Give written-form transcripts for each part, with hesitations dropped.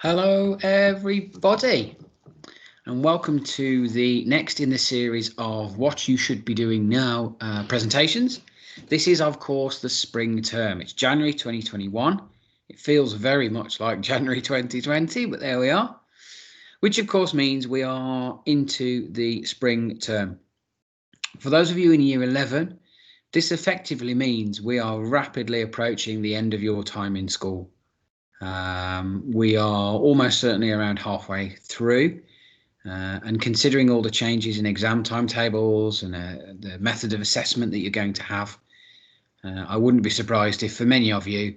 Hello everybody and welcome to the next in the series of what you should be doing now presentations. This is of course the spring term. It's January 2021. It feels very much like January 2020, but there we are, which of course means we are into the spring term. For those of you in year 11, this effectively means we are rapidly approaching the end of your time in school. We are almost certainly around halfway through, and considering all the changes in exam timetables and the method of assessment that you're going to have, I wouldn't be surprised if for many of you,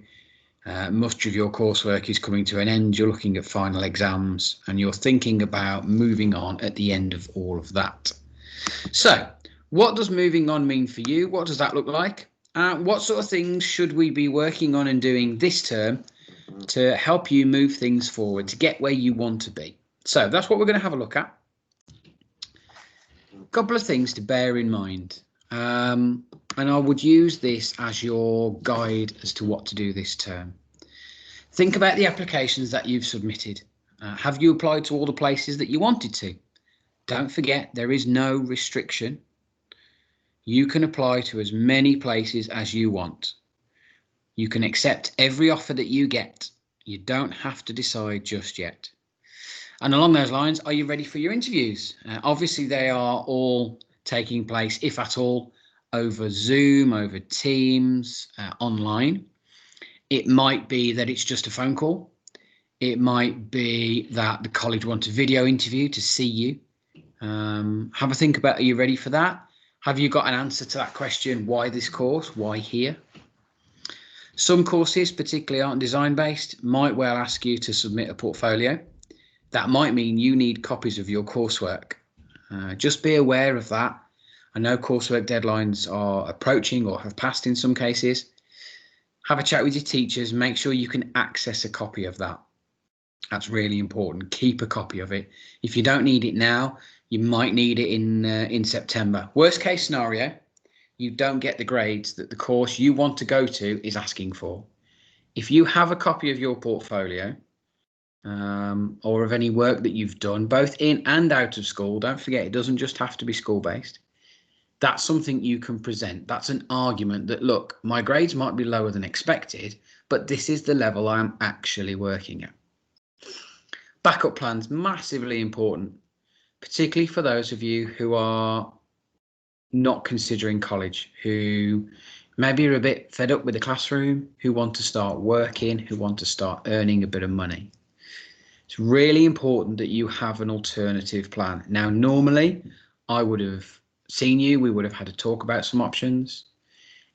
much of your coursework is coming to an end. You're looking at final exams and you're thinking about moving on at the end of all of that. So what does moving on mean for you? What does that look like? What sort of things should we be working on and doing this term to help you move things forward to get where you want to be? So that's what we're going to have a look at. A couple of things to bear in mind, and I would use this as your guide as to what to do this term. Think about the applications that you've submitted. Have you applied to all the places that you wanted to? Don't forget, there is no restriction. You can apply to as many places as you want. You can accept every offer that you get. You don't have to decide just yet. And along those lines, are you ready for your interviews? Obviously, they are all taking place, if at all, over Zoom, over Teams, online. It might be that it's just a phone call. It might be that the college wants a video interview to see you. Have a think about, are you ready for that? Have you got an answer to that question? Why this course? Why here? Some courses, particularly art and design based, might well ask you to submit a portfolio. That might mean you need copies of your coursework. Just be aware of that. I know coursework deadlines are approaching or have passed in some cases. Have a chat with your teachers. Make sure you can access a copy of that. That's really important. Keep a copy of it. If you don't need it now, you might need it in September. Worst case scenario, you don't get the grades that the course you want to go to is asking for. If you have a copy of your portfolio or of any work that you've done, both in and out of school, don't forget, it doesn't just have to be school-based. That's something you can present. That's an argument that, look, my grades might be lower than expected, but this is the level I'm actually working at. Backup plans, massively important, particularly for those of you who are not considering college, who maybe are a bit fed up with the classroom, who want to start working, who want to start earning a bit of money. It's really important that you have an alternative plan. Now, normally I would have seen you, we would have had a talk about some options.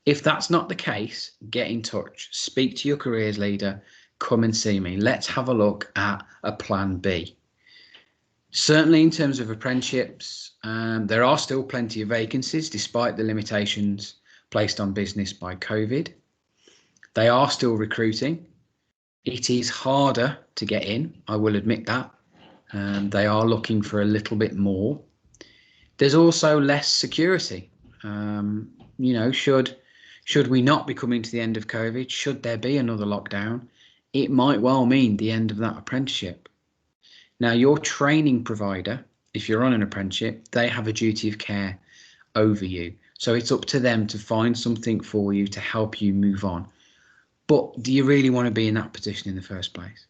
If that's not the case, get in touch, speak to your careers leader, come and see me. Let's have a look at a plan B. Certainly in terms of apprenticeships, there are still plenty of vacancies despite the limitations placed on business by COVID. They are still recruiting. It is harder to get in, I will admit that. They are looking for a little bit more. There's also less security. You know, should we not be coming to the end of COVID, should there be another lockdown, it might well mean the end of that apprenticeship. Now, your training provider, if you're on an apprenticeship, they have a duty of care over you. So it's up to them to find something for you to help you move on. But do you really want to be in that position in the first place?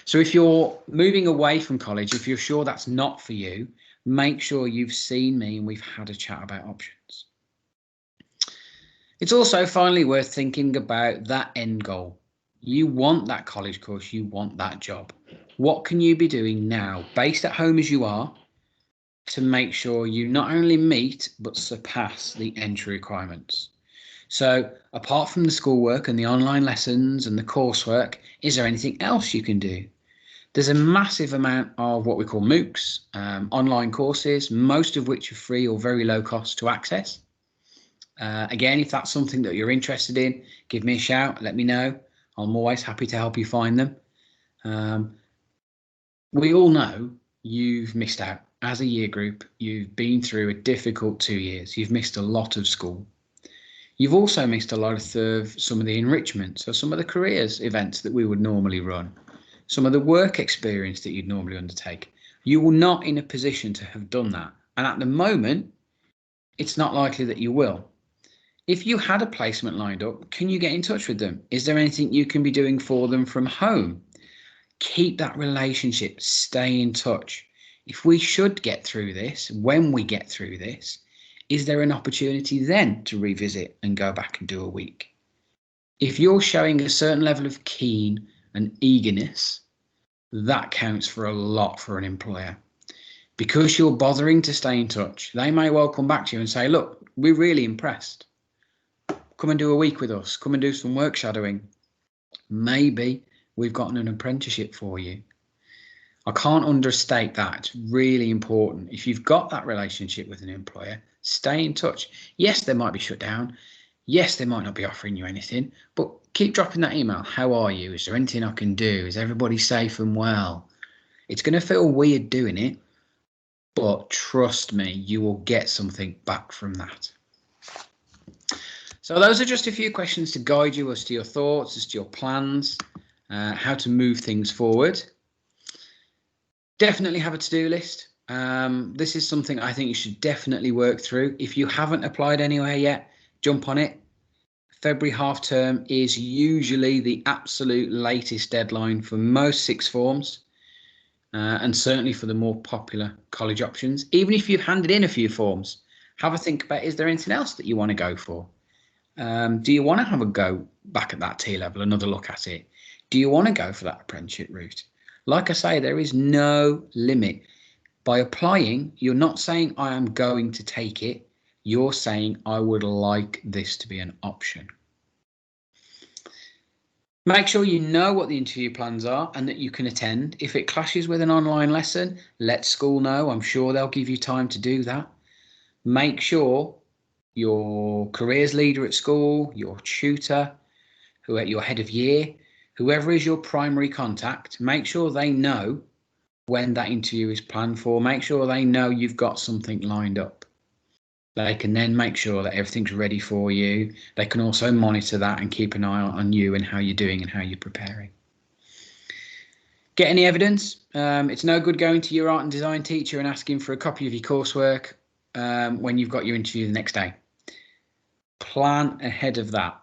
So if you're moving away from college, if you're sure that's not for you, make sure you've seen me and we've had a chat about options. It's also finally worth thinking about that end goal. You want that college course, you want that job. What can you be doing now, based at home as you are, to make sure you not only meet but surpass the entry requirements? So apart from the schoolwork and the online lessons and the coursework, is there anything else you can do? There's a massive amount of what we call MOOCs, online courses, most of which are free or very low cost to access. Again, if that's something that you're interested in, give me a shout, let me know. I'm always happy to help you find them. We all know you've missed out. As a year group, you've been through a difficult 2 years. You've missed a lot of school. You've also missed a lot of some of the enrichment, so some of the careers events that we would normally run. some of the work experience that you'd normally undertake. You will not in a position to have done that. And at the moment, it's not likely that you will. If you had a placement lined up, can you get in touch with them? Is there anything you can be doing for them from home? Keep that relationship, stay in touch. If we should get through this, when we get through this, is there an opportunity then to revisit and go back and do a week? If you're showing a certain level of keen and eagerness, that counts for a lot for an employer. Because you're bothering to stay in touch, they may well come back to you and say, look, we're really impressed. Come and do a week with us. Come and do some work shadowing. Maybe we've gotten an apprenticeship for you. I can't understate that. It's really important. If you've got that relationship with an employer, stay in touch. Yes, they might be shut down. Yes, they might not be offering you anything, but keep dropping that email. How are you? Is there anything I can do? Is everybody safe and well? It's going to feel weird doing it, but trust me, you will get something back from that. So those are just a few questions to guide you as to your thoughts, as to your plans, how to move things forward. Definitely have a to-do list. This is something I think you should definitely work through. If you haven't applied anywhere yet, jump on it. February half term is usually the absolute latest deadline for most sixth forms, and certainly for the more popular college options. Even if you've handed in a few forms, have a think about, is there anything else that you want to go for? Do you want to have a go back at that T-level, another look at it? Do you want to go for that apprenticeship route? Like I say, there is no limit. By applying, you're not saying I am going to take it. You're saying I would like this to be an option. Make sure you know what the interview plans are and that you can attend. If it clashes with an online lesson, let school know. I'm sure they'll give you time to do that. Make sure your careers leader at school, your tutor, your head of year, whoever is your primary contact, make sure they know when that interview is planned for. Make sure they know you've got something lined up. They can then make sure that everything's ready for you. They can also monitor that and keep an eye on you and how you're doing and how you're preparing. Get any evidence. It's no good going to your art and design teacher and asking for a copy of your coursework when you've got your interview the next day. Plan ahead of that.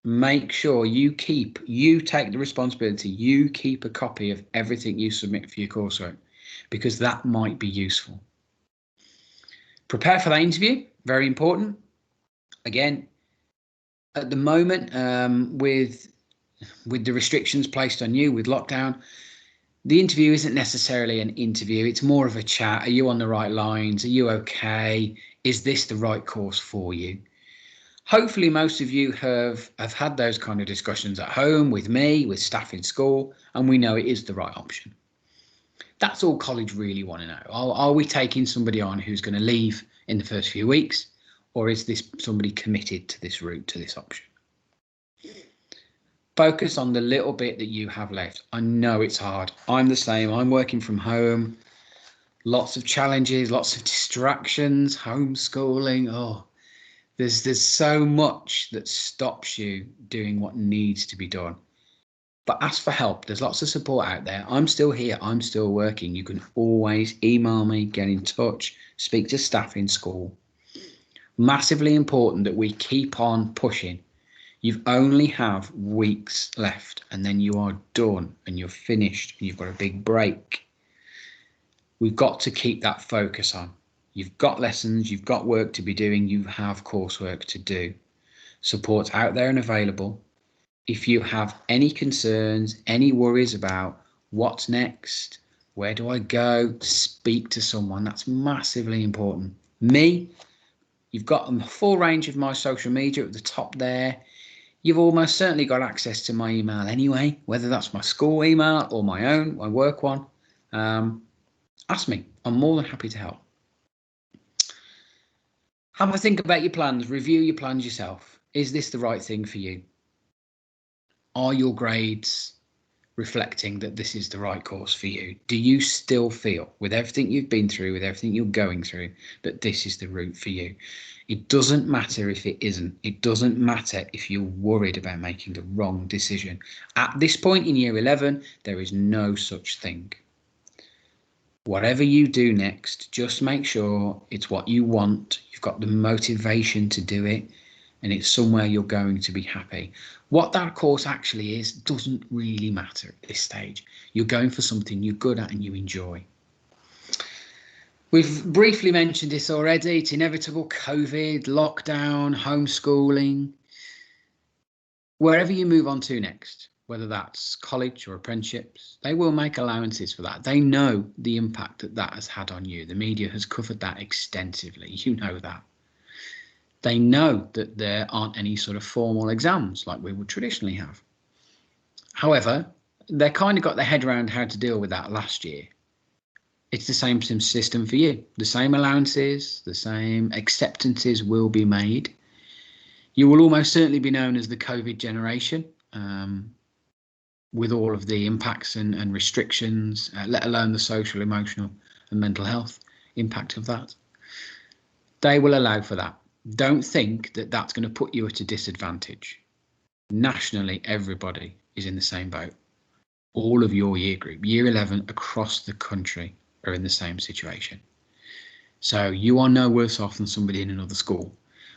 Make sure you take the responsibility, you keep a copy of everything you submit for your coursework, because that might be useful. Prepare for that interview, very important. Again, at the moment, with the restrictions placed on you with lockdown, the interview isn't necessarily an interview, it's more of a chat. Are you on the right lines? Are you okay? Is this the right course for you? Hopefully most of you have had those kind of discussions at home with me, with staff in school, and we know it is the right option. That's all college really want to know. Are we taking somebody on who's going to leave in the first few weeks, or is this somebody committed to this route, to this option? Focus on the little bit that you have left. I know it's hard. I'm the same. I'm working from home. Lots of challenges, lots of distractions, homeschooling. Oh, there's so much that stops you doing what needs to be done. But ask for help. There's lots of support out there. I'm still here. I'm still working. You can always email me, get in touch, speak to staff in school. Massively important that we keep on pushing. You only have weeks left, and then you are done and you're finished and you've got a big break. We've got to keep that focus on. You've got lessons, you've got work to be doing, you have coursework to do. Support's out there and available. If you have any concerns, any worries about what's next, where do I go, speak to someone. That's massively important. Me, you've got a full range of my social media at the top there. You've almost certainly got access to my email anyway, whether that's my school email or my own, my work one. Ask me. I'm more than happy to help. Have a think about your plans. Review your plans yourself. Is this the right thing for you? Are your grades reflecting that this is the right course for you? Do you still feel, with everything you've been through, with everything you're going through, that this is the route for you? It doesn't matter if it isn't. It doesn't matter if you're worried about making the wrong decision. At this point in year 11, there is no such thing. Whatever you do next, just make sure it's what you want. You've got the motivation to do it, and it's somewhere you're going to be happy. What that course actually is doesn't really matter at this stage. You're going for something you're good at and you enjoy. We've briefly mentioned this already. It's inevitable: COVID, lockdown, homeschooling. Wherever you move on to next, whether that's college or apprenticeships, they will make allowances for that. They know the impact that that has had on you. The media has covered that extensively. You know that. They know that there aren't any sort of formal exams like we would traditionally have. However, they kind of got their head around how to deal with that last year. It's the same system for you. The same allowances, the same acceptances will be made. You will almost certainly be known as the COVID generation, with all of the impacts and restrictions, let alone the social, emotional and mental health impact of that. They will allow for that. Don't think that that's going to put you at a disadvantage. Nationally, everybody is in the same boat. All of your year group, year 11 across the country, are in the same situation. So you are no worse off than somebody in another school.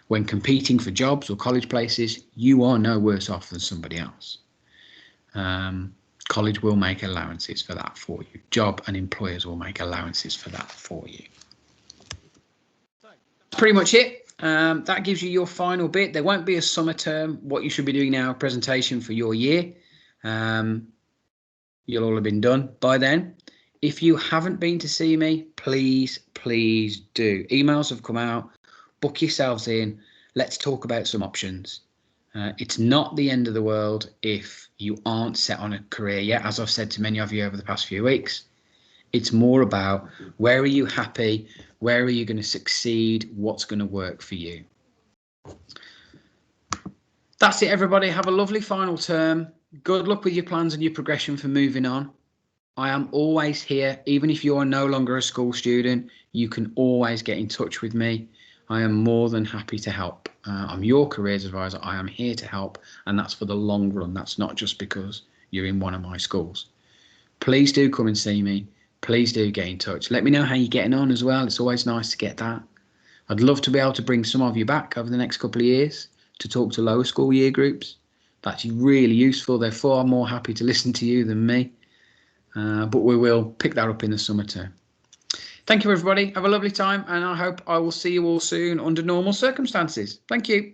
When competing for jobs or college places, you are no worse off than somebody else. College will make allowances for that for you. Job and employers will make allowances for that for you. That's pretty much it. That gives you your final bit. There won't be a summer term, what you should be doing now, presentation for your year. You'll all have been done by then. If you haven't been to see me, please do. Emails have come out. Book yourselves in. Let's talk about some options. It's not the end of the world if you aren't set on a career yet, as I've said to many of you over the past few weeks. It's more about, where are you happy? Where are you going to succeed? What's going to work for you? That's it, everybody. Have a lovely final term. Good luck with your plans and your progression for moving on. I am always here. Even if you are no longer a school student, you can always get in touch with me. I am more than happy to help. I'm your careers advisor. I am here to help, and that's for the long run. That's not just because you're in one of my schools. Please do come and see me. Please do get in touch. Let me know how you're getting on as well. It's always nice to get that. I'd love to be able to bring some of you back over the next couple of years to talk to lower school year groups. That's really useful. They're far more happy to listen to you than me. But we will pick that up in the summer term. Thank you, everybody. Have a lovely time, and I hope I will see you all soon under normal circumstances. Thank you.